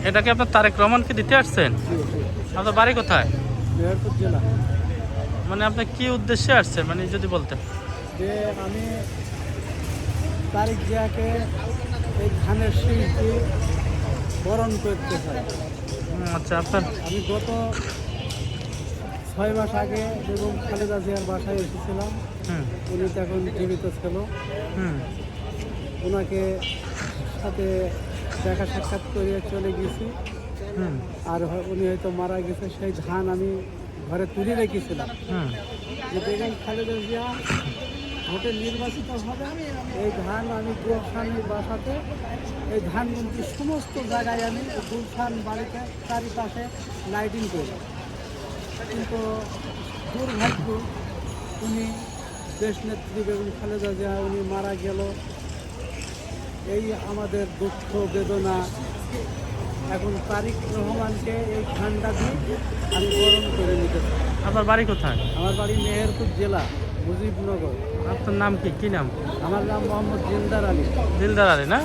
এটা কি আপনার তারেক রহমানকে দিতে আসছেন? আপনার বাড়ি কোথায়? মেহেরপুর জেলা। মানে আপনি কি উদ্দেশ্যে আসছেন, মানে যদি বলতেন। যে আমি তারেক জিয়াকে এই ধানের শিল্পী বরণ করতে চাই। আচ্ছা, আপনার আমি গত 6 মাস আগে বেগম খালেদা জিয়ার বাসায় এসেছিলাম। হুম উনি তো এখন জীবিত ছিল। হুম ওনাকে সাথে দেখা সাক্ষাৎ করে চলে গেছি। হুম আর উনি হয়তো মারা গেছে। সেই ধান আমি ঘরে তুলে রেখেছিলাম হুম যে বেগম খালেদা জিয়া ভোটে নির্বাচিত হবে। এই ধান আমি গুলশানের বাসাতে এই ধান কিন্তু সমস্ত জায়গায় আমি গুলশান বাড়িতে চারিপাশে লাইটিং করি। কিন্তু দুর্ভাগ্য উনি দেশনেত্রী বেগম খালেদা জিয়া উনি মারা গেল। এই আমাদের দুঃখ বেদনা। এখন তারেক রহমানকে এই ধানটা দিয়ে আমি বরণ করে নিতে চাই। আপনার বাড়ি কোথায়? আমার বাড়ি মেহেরপুর জেলা, মুজিবনগর। আপনার নাম কি? কি নাম? আমার নাম মোহাম্মদ জিন্দার আলী। দিলদার আলী না?